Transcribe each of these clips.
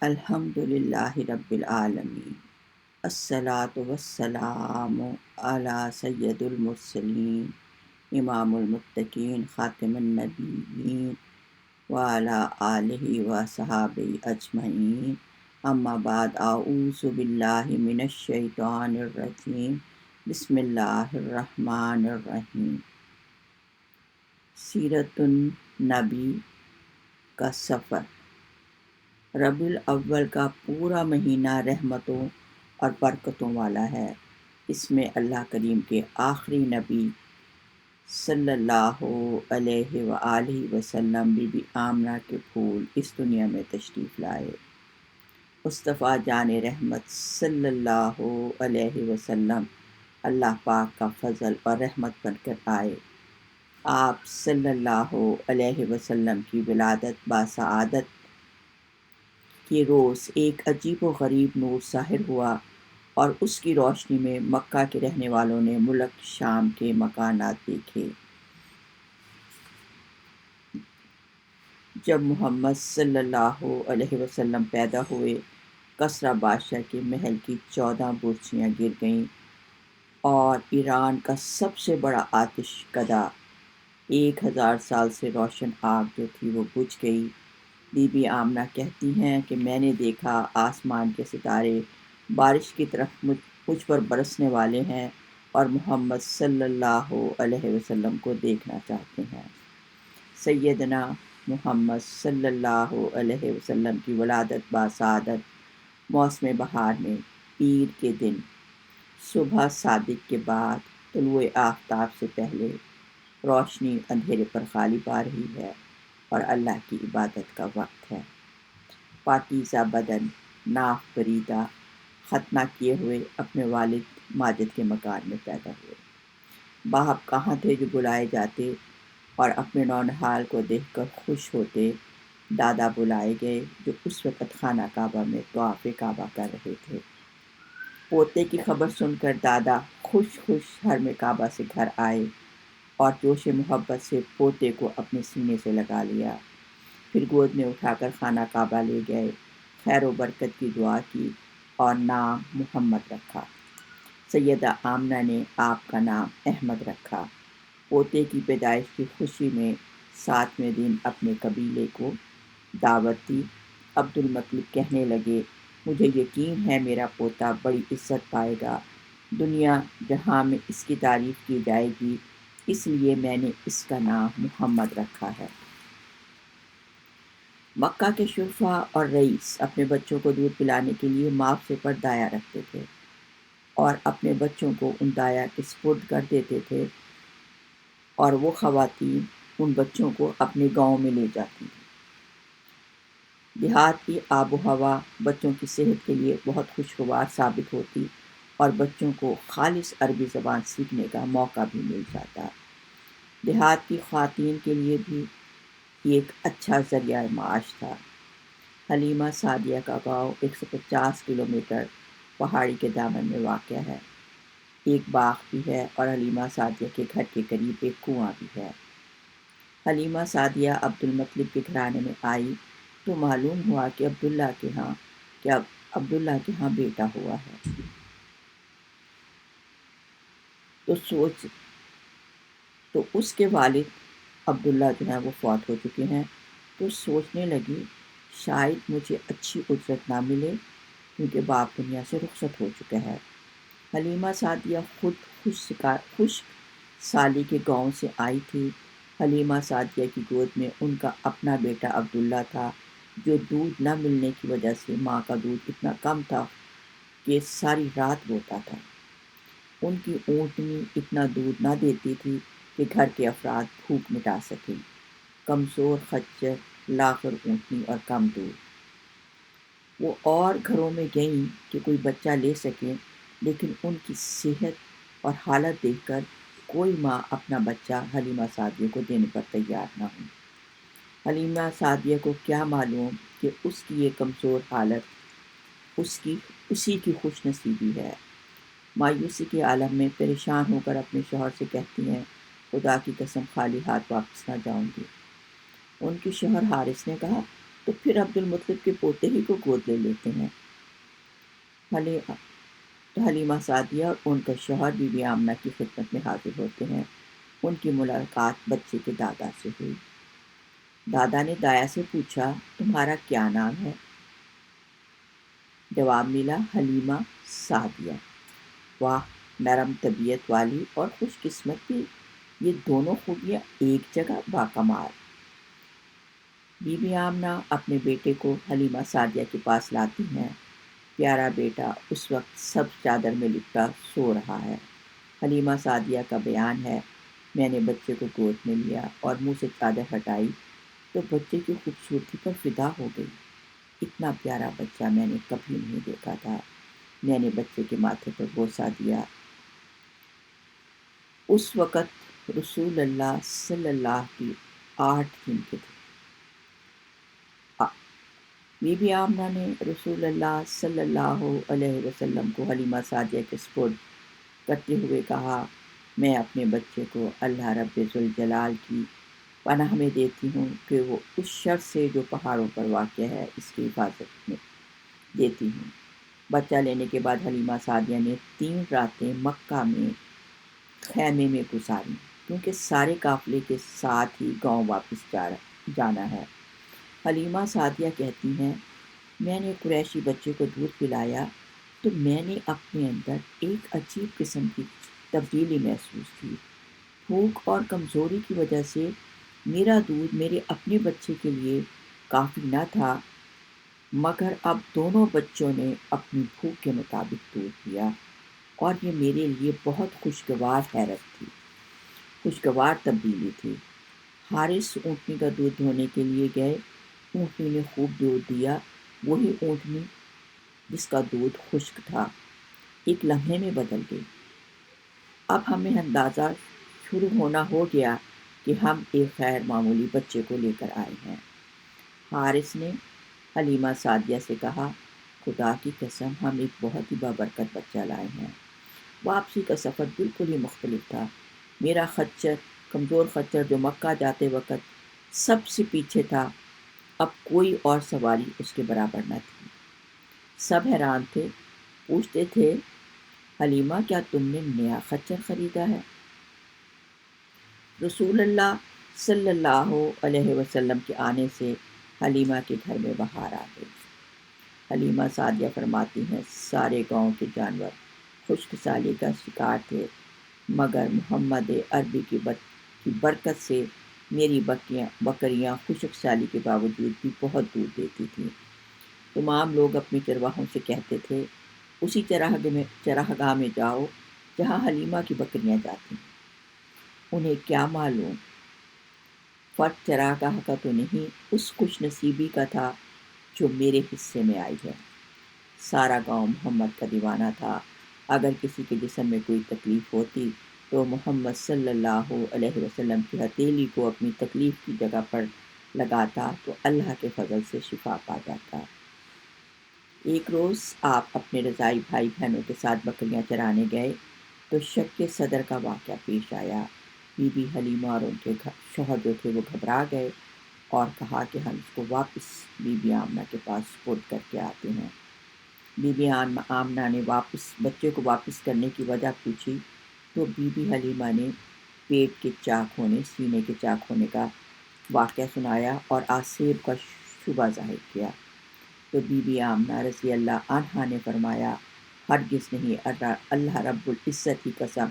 الحمد للہ رب العالمین، الصلاۃ والسلام علی سید المرسلین، امام المتقین، خاتم النبیین، وعلی آلہ وصحابہ اجمعین، اما بعد، اعوذ باللہ من الشیطان الرجیم، بسم اللہ الرحمن الرحیم۔ سیرت النبی کا سفر۔ ربیع الاول کا پورا مہینہ رحمتوں اور برکتوں والا ہے۔ اس میں اللہ کریم کے آخری نبی صلی اللہ علیہ وآلہ وسلم بی بی آمنہ کے پھول اس دنیا میں تشریف لائے۔ مصطفیٰ جان رحمت صلی اللہ علیہ وسلم اللہ پاک کا فضل اور رحمت بن کر آئے۔ آپ صلی اللہ علیہ وسلم کی ولادت باسعادت کے روز ایک عجیب و غریب نور ظاہر ہوا، اور اس کی روشنی میں مکہ کے رہنے والوں نے ملک شام کے مکانات دیکھے۔ جب محمد صلی اللہ علیہ وسلم پیدا ہوئے، کسریٰ بادشاہ کے محل کی 14 برجیاں گر گئیں، اور ایران کا سب سے بڑا آتش کدہ 1000 سال سے روشن آگ جو تھی وہ بجھ گئی۔ بی بی آمنہ کہتی ہیں کہ میں نے دیکھا آسمان کے ستارے بارش کی طرف مجھ پر برسنے والے ہیں، اور محمد صلی اللہ علیہ وسلم کو دیکھنا چاہتے ہیں۔ سیدنا محمد صلی اللہ علیہ وسلم کی ولادت باسعادت موسم بہار میں پیر کے دن صبح صادق کے بعد طلوع آفتاب سے پہلے روشنی اندھیرے پر غالب آ رہی ہے، اور اللہ کی عبادت کا وقت ہے۔ پاکیزہ بدن، ناف بریدہ، ختنہ کیے ہوئے اپنے والد ماجد کے مکان میں پیدا ہوئے۔ باپ کہاں تھے جو بلائے جاتے اور اپنے نونہال کو دیکھ کر خوش ہوتے؟ دادا بلائے گئے جو اس وقت خانہ کعبہ میں طواف کعبہ کر رہے تھے۔ پوتے کی خبر سن کر دادا خوش حرم کعبہ سے گھر آئے، اور جوش محبت سے پوتے کو اپنے سینے سے لگا لیا، پھر گود میں اٹھا کر خانہ کعبہ لے گئے، خیر و برکت کی دعا کی اور نام محمد رکھا۔ سیدہ آمنہ نے آپ کا نام احمد رکھا۔ پوتے کی پیدائش کی خوشی میں 7ویں دن اپنے قبیلے کو دعوت دی۔ عبد المطلب کہنے لگے، مجھے یقین ہے میرا پوتا بڑی عزت پائے گا، دنیا جہاں میں اس کی تعریف کی جائے گی، اس لیے میں نے اس کا نام محمد رکھا ہے۔ مکہ کے شرفا اور رئیس اپنے بچوں کو دودھ پلانے کے لیے معافے پر دایا رکھتے تھے، اور اپنے بچوں کو ان دایا کے سپرد کر دیتے تھے، اور وہ خواتین ان بچوں کو اپنے گاؤں میں لے جاتی تھیں۔ دیہات کی آب و ہوا بچوں کی صحت کے لیے بہت خوشگوار ثابت ہوتی، اور بچوں کو خالص عربی زبان سیکھنے کا موقع بھی مل جاتا۔ دیہات کی خواتین کے لیے بھی یہ ایک اچھا ذریعہ معاش تھا۔ حلیمہ سعدیہ کا گاؤں 150 کلومیٹر پہاڑی کے دامن میں واقع ہے۔ ایک باغ بھی ہے، اور حلیمہ سعدیہ کے گھر کے قریب ایک کنواں بھی ہے۔ حلیمہ سعدیہ عبد المطلب کے گھرانے میں آئی تو معلوم ہوا کہ عبداللہ کے ہاں بیٹا ہوا ہے، تو اس کے والد عبداللہ جو ہیں وہ فوت ہو چکے ہیں، تو سوچنے لگی شاید مجھے اچھی اجرت نہ ملے، کیونکہ باپ دنیا سے رخصت ہو چکا ہے۔ حلیمہ سعدیہ خود خشک سالی کے گاؤں سے آئی تھی۔ حلیمہ سعدیہ کی گود میں ان کا اپنا بیٹا عبداللہ تھا، جو دودھ نہ ملنے کی وجہ سے ماں کا دودھ اتنا کم تھا کہ ساری رات روتا تھا۔ ان کی اونٹنی اتنا دودھ نہ دیتی تھی کہ گھر کے افراد بھوک مٹا سکیں۔ کمزور خچر، لاغر اونٹنی اور کم دودھ۔ وہ اور گھروں میں گئیں کہ کوئی بچہ لے سکیں، لیکن ان کی صحت اور حالت دیکھ کر کوئی ماں اپنا بچہ حلیمہ سعدیہ کو دینے پر تیار نہ ہوئی۔ حلیمہ سعدیہ کو کیا معلوم کہ اس کی یہ کمزور حالت اسی کی خوش نصیبی ہے۔ مایوسی کے عالم میں پریشان ہو کر اپنے شوہر سے کہتی ہیں، خدا کی قسم خالی ہاتھ واپس نہ جاؤں گی۔ ان کے شوہر حارث نے کہا، تو پھر عبد المطلب کے پوتے ہی کو گود لے لیتے ہیں۔ تو حلیمہ سعدیہ اور ان کا شوہر بی بی آمنہ کی خدمت میں حاضر ہوتے ہیں۔ ان کی ملاقات بچے کے دادا سے ہوئی۔ دادا نے دایا سے پوچھا، تمہارا کیا نام ہے؟ جواب ملا، حلیمہ سعدیہ۔ واہ، نرم طبیعت والی اور خوش قسمت بھی، یہ دونوں خوبیاں ایک جگہ، باکمال۔ بی بی آمنہ اپنے بیٹے کو حلیمہ سعدیہ کے پاس لاتی ہیں۔ پیارا بیٹا اس وقت سبز چادر میں لپٹا سو رہا ہے۔ حلیمہ سعدیہ کا بیان ہے، میں نے بچے کو گود میں لیا اور منہ سے چادر ہٹائی تو بچے کی خوبصورتی پر فدا ہو گئی۔ اتنا پیارا بچہ میں نے کبھی نہیں دیکھا تھا۔ میں نے بچے کے ماتھے پر بوسہ دیا۔ اس وقت رسول اللہ صلی اللہ کی 8 دن کے تھے۔ بی بی آمنہ نے رسول اللہ صلی اللہ علیہ وسلم کو حلیمہ سعدیہ کے سپرد کرتے ہوئے کہا، میں اپنے بچے کو اللہ رب ذوالجلال کی پناہ میں دیتی ہوں کہ وہ اس شر سے جو پہاڑوں پر واقع ہے اس کی حفاظت میں دیتی ہوں۔ بچہ لینے کے بعد حلیمہ سعدیہ نے 3 راتیں مکہ میں خیمے میں گزاری، کیونکہ سارے قافلے کے ساتھ ہی گاؤں واپس جانا ہے۔ حلیمہ سعدیہ کہتی ہیں، میں نے قریشی بچے کو دودھ پلایا تو میں نے اپنے اندر ایک عجیب قسم کی تبدیلی محسوس کی۔ بھوک اور کمزوری کی وجہ سے میرا دودھ میرے اپنے بچے کے لیے کافی نہ تھا، مگر اب دونوں بچوں نے اپنی بھوک کے مطابق دودھ پیا اور یہ میرے لیے بہت خوشگوار حیرت تھی، خوشگوار تبدیلی تھی۔ حارث اونٹنی کا دودھ دھونے کے لیے گئے، اونٹنی نے خوب دودھ دیا، وہی اونٹنی جس کا دودھ خشک تھا ایک لمحے میں بدل گئی۔ اب ہمیں اندازہ شروع ہونا ہو گیا کہ ہم ایک غیر معمولی بچے کو لے کر آئے ہیں۔ حارث نے حلیمہ سعدیہ سے کہا، خدا کی قسم ہم ایک بہت ہی بابرکت بچہ لائے ہیں۔ واپسی کا سفر بالکل ہی مختلف تھا۔ میرا خچر، کمزور خچر جو مکہ جاتے وقت سب سے پیچھے تھا، اب کوئی اور سواری اس کے برابر نہ تھی۔ سب حیران تھے، پوچھتے تھے، حلیمہ کیا تم نے نیا خچر خریدا ہے؟ رسول اللہ صلی اللہ علیہ وسلم کے آنے سے حلیمہ کے گھر میں بہار آ گئی۔ حلیمہ سعدیہ فرماتی ہیں، سارے گاؤں کے جانور خشک سالی کا شکار تھے، مگر محمد عربی کی برکت سے میری بکریاں خشک سالی کے باوجود بھی بہت دودھ دیتی تھیں۔ تمام لوگ اپنے چرواہوں سے کہتے تھے، اسی چراگاہ میں جاؤ جہاں حلیمہ کی بکریاں جاتی ہیں۔ انہیں کیا معلوم، فرق چراگاہ کا تو نہیں، اس خوش نصیبی کا تھا جو میرے حصے میں آئی ہے۔ سارا گاؤں محمد کا دیوانہ تھا۔ اگر کسی کے جسم میں کوئی تکلیف ہوتی تو محمد صلی اللہ علیہ وسلم کی ہتھیلی کو اپنی تکلیف کی جگہ پر لگاتا تو اللہ کے فضل سے شفا پا جاتا۔ ایک روز آپ اپنے رضاعی بھائی بہنوں کے ساتھ بکریاں چرانے گئے تو شک صدر کا واقعہ پیش آیا۔ بی بی حلیمہ اور ان کے شوہر جو تھے وہ گھبرا گئے اور کہا کہ ہم اس کو واپس بی بی آمنہ کے پاس سپرد کر کے آتے ہیں۔ بی بی آمنہ نے بچے کو واپس کرنے کی وجہ پوچھی تو بی بی حلیمہ نے پیٹ کے چاک ہونے، سینے کے چاک ہونے کا واقعہ سنایا اور آسیب کا شبہ ظاہر کیا۔ تو بی بی آمنہ رضی اللہ عنہا نے فرمایا، ہرگز نہیں، اللہ رب العزت کی قسم،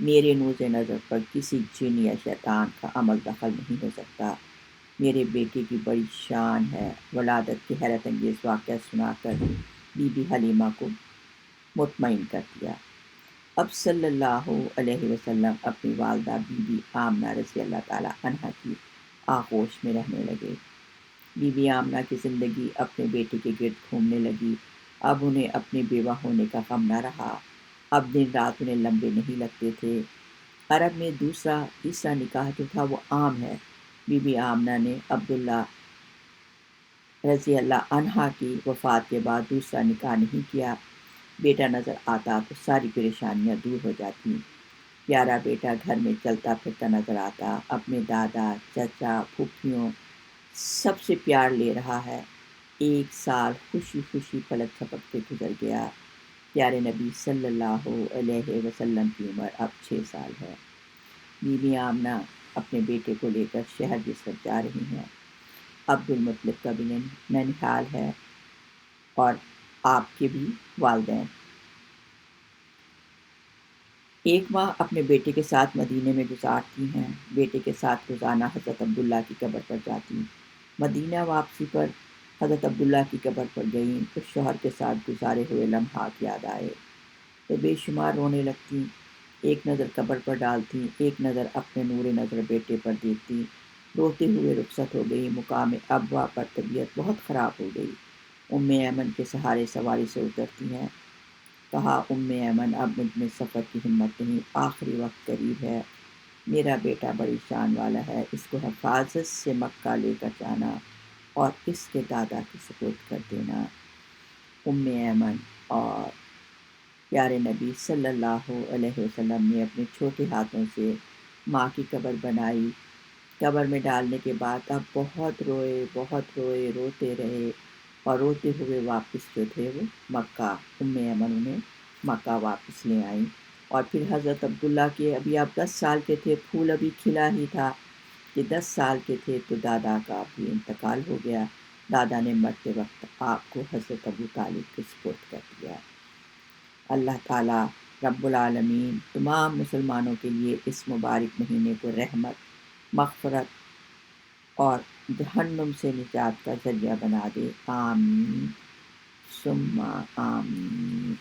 میرے نوز نظر پر کسی جن یا شیطان کا عمل دخل نہیں ہو سکتا۔ میرے بیٹے کی بڑی شان ہے۔ ولادت کے حیرت انگیز واقعہ سنا کر بی بی حلیمہ کو مطمئن کر دیا۔ اب صلی اللہ علیہ وسلم اپنی والدہ بی بی آمنہ رضی اللہ تعالیٰ عنہا کی آغوش میں رہنے لگے۔ بی بی آمنہ کی زندگی اپنے بیٹے کے گرد گھومنے لگی۔ اب انہیں اپنے بیوہ ہونے کا غم نہ رہا۔ اب دن رات انہیں لمبے نہیں لگتے تھے۔ عرب میں تیسرا نکاح جو تھا وہ عام ہے۔ بی بی آمنہ نے عبداللہ رضی اللہ عنہا کی وفات کے بعد دوسرا نکاح نہیں کیا۔ بیٹا نظر آتا تو ساری پریشانیاں دور ہو جاتی۔ پیارا بیٹا گھر میں چلتا پھرتا نظر آتا، اپنے دادا، چچا، پھوپھیوں سب سے پیار لے رہا ہے۔ 1 سال خوشی خوشی پلک جھپکتے گزر گیا۔ پیارے نبی صلی اللہ علیہ وسلم کی عمر اب 6 سال ہے۔ بی بی آمنہ اپنے بیٹے کو لے کر شہر جسرت جا رہی ہیں۔ عبد المطلب کا بھی ننھیال ہے اور آپ کے بھی والدین۔ 1 ماہ اپنے بیٹے کے ساتھ مدینے میں گزارتی ہیں۔ بیٹے کے ساتھ روزانہ حضرت عبداللہ کی قبر پر جاتی۔ مدینہ واپسی پر حضرت عبداللہ کی قبر پر گئیں تو شوہر کے ساتھ گزارے ہوئے لمحات یاد آئے تو بے شمار رونے لگتی۔ ایک نظر قبر پر ڈالتی، ایک نظر اپنے نور نظر بیٹے پر دیکھتی، روتے ہوئے رخصت ہو گئی۔ مقام ابوا پر طبیعت بہت خراب ہو گئی۔ ایمن کے سہارے سواری سے اترتی ہیں۔ کہا ایمن اب مجھ میں سفر کی ہمت نہیں، آخری وقت قریب ہے، میرا بیٹا بڑی شان والا ہے، اس کو حفاظت سے مکہ لے کر جانا اور اس کے دادا کی سپرد کر دینا۔ ایمن اور پیارے نبی صلی اللہ علیہ وسلم نے اپنے چھوٹے ہاتھوں سے ماں کی قبر بنائی۔ قبر میں ڈالنے کے بعد اب بہت روئے، روتے رہے اور روتے ہوئے واپس جو تھے وہ مکہ، ایمن انہیں مکہ واپس لے آئیں۔ اور پھر حضرت عبداللہ کے ابھی آپ 10 سال کے تھے، پھول ابھی کھلا ہی تھا کہ 10 سال کے تھے تو دادا کا بھی انتقال ہو گیا۔ دادا نے مرتے وقت آپ کو حضرت ابو طالب کے سپرد کر دیا۔ اللہ تعالیٰ رب العالمین تمام مسلمانوں کے لیے اس مبارک مہینے کو رحمت، مغفرت اور جہنم سے نجات کا ذریعہ بنا دے۔ آمین ثم آمین۔